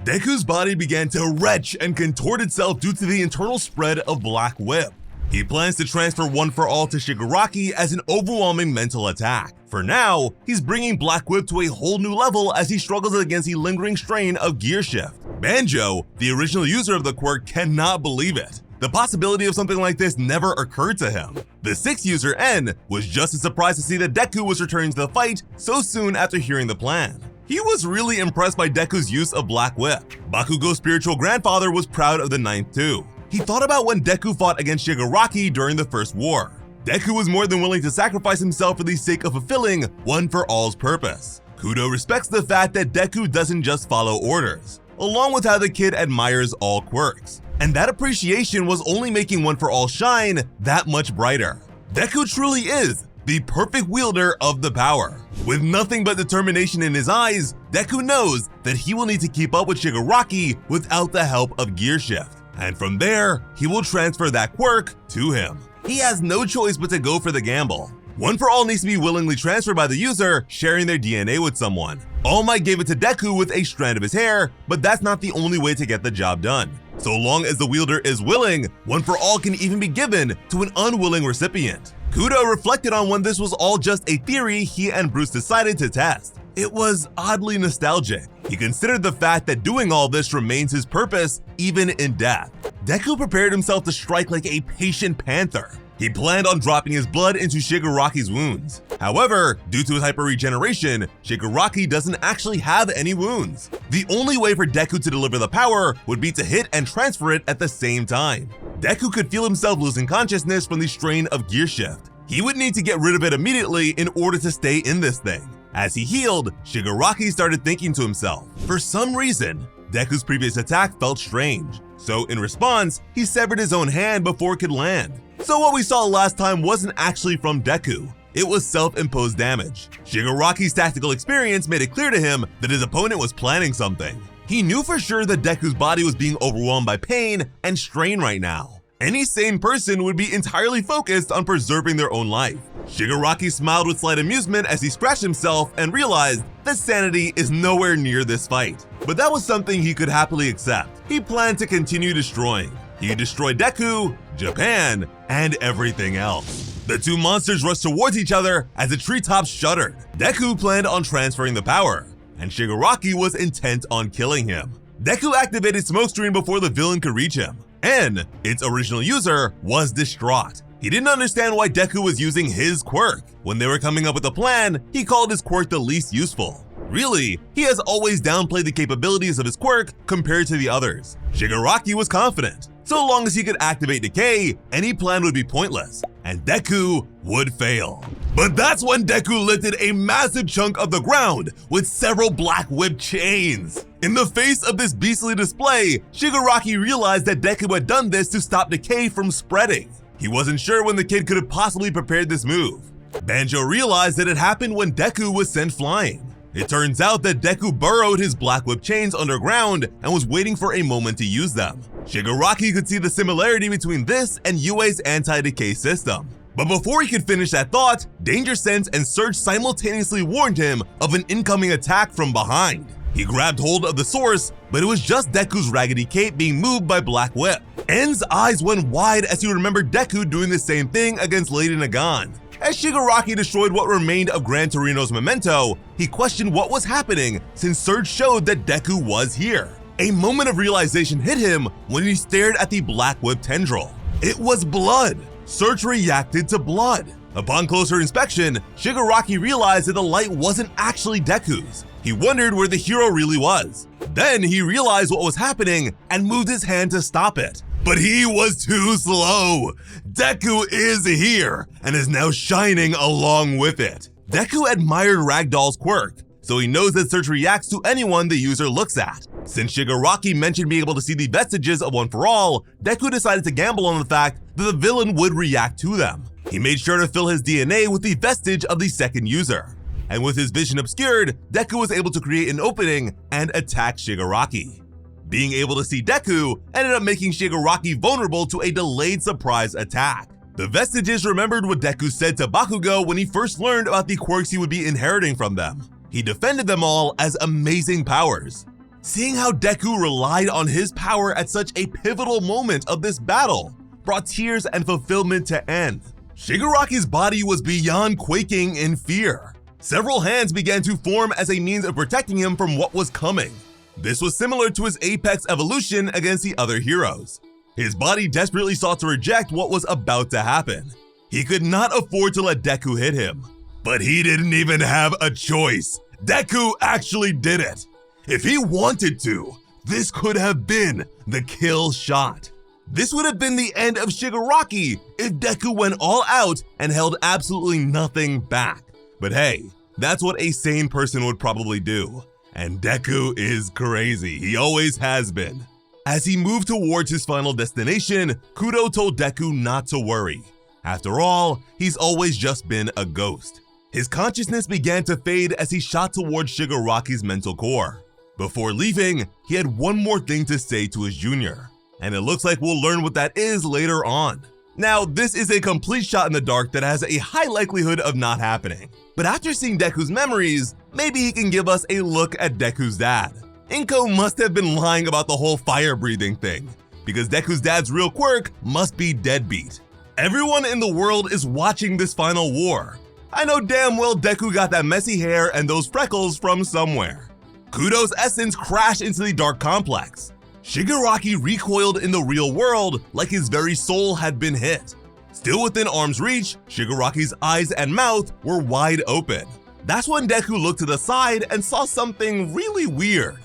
Deku's body began to retch and contort itself due to the internal spread of Black Whip. He plans to transfer One For All to Shigaraki as an overwhelming mental attack. For now, he's bringing Black Whip to a whole new level as he struggles against the lingering strain of Gear Shift. Banjo, the original user of the quirk, cannot believe it. The possibility of something like this never occurred to him. The 6th user, N, was just as surprised to see that Deku was returning to the fight so soon after hearing the plan. He was really impressed by Deku's use of Black Whip. Bakugo's spiritual grandfather was proud of the 9th too. He thought about when Deku fought against Shigaraki during the First War. Deku was more than willing to sacrifice himself for the sake of fulfilling One For All's purpose. Kudo respects the fact that Deku doesn't just follow orders, along with how the kid admires all quirks. And that appreciation was only making One For All shine that much brighter. Deku truly is the perfect wielder of the power. With nothing but determination in his eyes, Deku knows that he will need to keep up with Shigaraki without the help of Gear Shift. And from there, he will transfer that quirk to him. He has no choice but to go for the gamble. One For All needs to be willingly transferred by the user, sharing their DNA with someone. All Might gave it to Deku with a strand of his hair, but that's not the only way to get the job done. So long as the wielder is willing, One For All can even be given to an unwilling recipient. Kudo reflected on when this was all just a theory he and Bruce decided to test. It was oddly nostalgic. He considered the fact that doing all this remains his purpose even in death. Deku prepared himself to strike like a patient panther. He planned on dropping his blood into Shigaraki's wounds. However, due to his hyper-regeneration, Shigaraki doesn't actually have any wounds. The only way for Deku to deliver the power would be to hit and transfer it at the same time. Deku could feel himself losing consciousness from the strain of Gear Shift. He would need to get rid of it immediately in order to stay in this thing. As he healed, Shigaraki started thinking to himself. For some reason, Deku's previous attack felt strange. So in response, he severed his own hand before it could land. So what we saw last time wasn't actually from Deku. It was self-imposed damage. Shigaraki's tactical experience made it clear to him that his opponent was planning something. He knew for sure that Deku's body was being overwhelmed by pain and strain right now. Any sane person would be entirely focused on preserving their own life. Shigaraki smiled with slight amusement as he scratched himself and realized that sanity is nowhere near this fight. But that was something he could happily accept. He planned to continue destroying. He destroyed Deku, Japan, and everything else. The two monsters rushed towards each other as the treetops shuddered. Deku planned on transferring the power, and Shigaraki was intent on killing him. Deku activated Smokescreen before the villain could reach him. N, its original user, was distraught. He didn't understand why Deku was using his quirk. When they were coming up with a plan, he called his quirk the least useful. Really, he has always downplayed the capabilities of his quirk compared to the others. Shigaraki was confident. So long as he could activate Decay, any plan would be pointless, and Deku would fail. But that's when Deku lifted a massive chunk of the ground with several Black Whip chains. In the face of this beastly display, Shigaraki realized that Deku had done this to stop Decay from spreading. He wasn't sure when the kid could have possibly prepared this move. Banjo realized that it happened when Deku was sent flying. It turns out that Deku burrowed his Black Whip chains underground and was waiting for a moment to use them. Shigaraki could see the similarity between this and Yue's anti-decay system. But before he could finish that thought, Danger Sense and Surge simultaneously warned him of an incoming attack from behind. He grabbed hold of the source, but it was just Deku's raggedy cape being moved by Black Whip. En's eyes went wide as he remembered Deku doing the same thing against Lady Nagan. As Shigaraki destroyed what remained of Gran Torino's memento, he questioned what was happening since Surge showed that Deku was here. A moment of realization hit him when he stared at the Black Whip tendril. It was blood. Surge reacted to blood. Upon closer inspection, Shigaraki realized that the light wasn't actually Deku's. He wondered where the hero really was. Then he realized what was happening and moved his hand to stop it. But he was too slow. Deku is here and is now shining along with it. Deku admired Ragdoll's quirk, so he knows that Surge reacts to anyone the user looks at. Since Shigaraki mentioned being able to see the vestiges of One For All, Deku decided to gamble on the fact that the villain would react to them. He made sure to fill his DNA with the vestige of the second user. And with his vision obscured, Deku was able to create an opening and attack Shigaraki. Being able to see Deku ended up making Shigaraki vulnerable to a delayed surprise attack. The vestiges remembered what Deku said to Bakugo when he first learned about the quirks he would be inheriting from them. He defended them all as amazing powers. Seeing how Deku relied on his power at such a pivotal moment of this battle brought tears and fulfillment to end. Shigaraki's body was beyond quaking in fear. Several hands began to form as a means of protecting him from what was coming. This was similar to his apex evolution against the other heroes. His body desperately sought to reject what was about to happen. He could not afford to let Deku hit him. But he didn't even have a choice. Deku actually did it. If he wanted to, this could have been the kill shot. This would have been the end of Shigaraki if Deku went all out and held absolutely nothing back. But hey, that's what a sane person would probably do. And Deku is crazy, he always has been. As he moved towards his final destination, Kudo told Deku not to worry. After all, he's always just been a ghost. His consciousness began to fade as he shot towards Shigaraki's mental core. Before leaving, he had one more thing to say to his junior, and it looks like we'll learn what that is later on. Now, this is a complete shot in the dark that has a high likelihood of not happening. But after seeing Deku's memories, maybe he can give us a look at Deku's dad. Inko must have been lying about the whole fire-breathing thing, because Deku's dad's real quirk must be deadbeat. Everyone in the world is watching this final war. I know damn well Deku got that messy hair and those freckles from somewhere. Kudo's essence crashed into the dark complex. Shigaraki recoiled in the real world like his very soul had been hit. Still within arm's reach, Shigaraki's eyes and mouth were wide open. That's when Deku looked to the side and saw something really weird.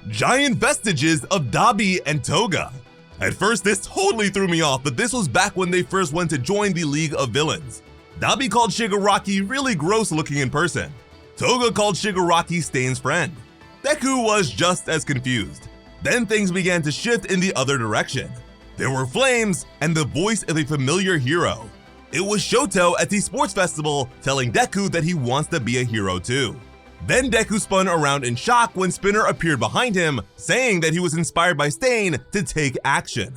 Giant vestiges of Dabi and Toga. At first this totally threw me off, but this was back when they first went to join the League of Villains. Dabi called Shigaraki really gross looking in person. Toga called Shigaraki Stain's friend. Deku was just as confused. Then things began to shift in the other direction. There were flames and the voice of a familiar hero. It was Shoto at the sports festival telling Deku that he wants to be a hero too. Then Deku spun around in shock when Spinner appeared behind him, saying that he was inspired by Stain to take action.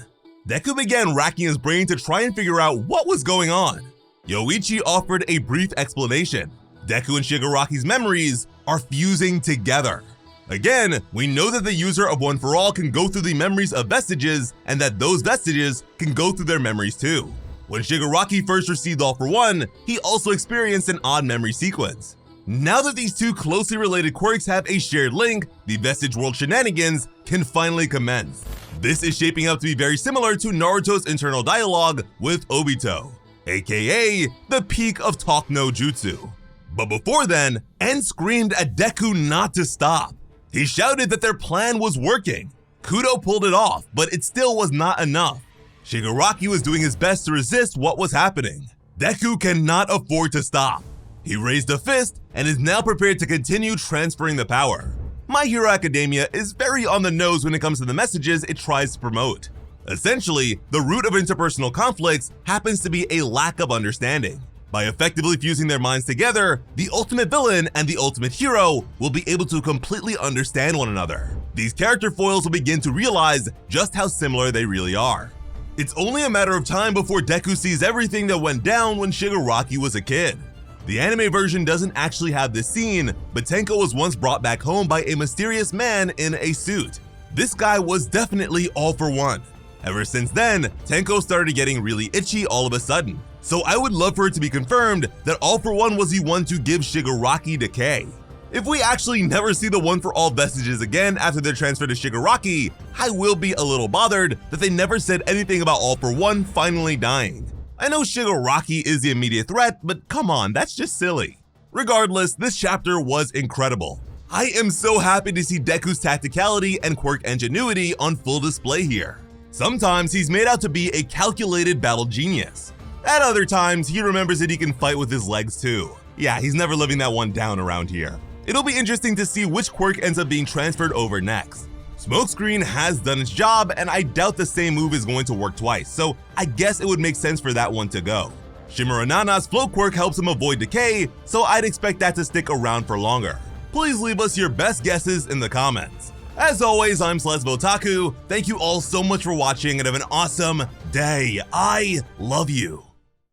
Deku began racking his brain to try and figure out what was going on. Yoichi offered a brief explanation. Deku and Shigaraki's memories are fusing together. Again, we know that the user of One For All can go through the memories of vestiges, and that those vestiges can go through their memories too. When Shigaraki first received All For One, he also experienced an odd memory sequence. Now that these two closely related quirks have a shared link, the Vestige World shenanigans can finally commence. This is shaping up to be very similar to Naruto's internal dialogue with Obito, aka the peak of Talk No Jutsu. But before then, En screamed at Deku not to stop. He shouted that their plan was working. Kudo pulled it off, but it still was not enough. Shigaraki was doing his best to resist what was happening. Deku cannot afford to stop. He raised a fist and is now prepared to continue transferring the power. My Hero Academia is very on the nose when it comes to the messages it tries to promote. Essentially, the root of interpersonal conflicts happens to be a lack of understanding. By effectively fusing their minds together, the ultimate villain and the ultimate hero will be able to completely understand one another. These character foils will begin to realize just how similar they really are. It's only a matter of time before Deku sees everything that went down when Shigaraki was a kid. The anime version doesn't actually have this scene, but Tenko was once brought back home by a mysterious man in a suit. This guy was definitely All For One. Ever since then, Tenko started getting really itchy all of a sudden. So I would love for it to be confirmed that All For One was the one to give Shigaraki decay. If we actually never see the One For All vestiges again after their transfer to Shigaraki, I will be a little bothered that they never said anything about All For One finally dying. I know Shigaraki is the immediate threat, but come on, that's just silly. Regardless, this chapter was incredible. I am so happy to see Deku's tacticality and quirk ingenuity on full display here. Sometimes he's made out to be a calculated battle genius. At other times, he remembers that he can fight with his legs too. Yeah, he's never living that one down around here. It'll be interesting to see which quirk ends up being transferred over next. Smokescreen has done its job, and I doubt the same move is going to work twice, so I guess it would make sense for that one to go. Shimura-Nana's float quirk helps him avoid decay, so I'd expect that to stick around for longer. Please leave us your best guesses in the comments. As always, I'm Slesvotaku. Thank you all so much for watching and have an awesome day. I love you.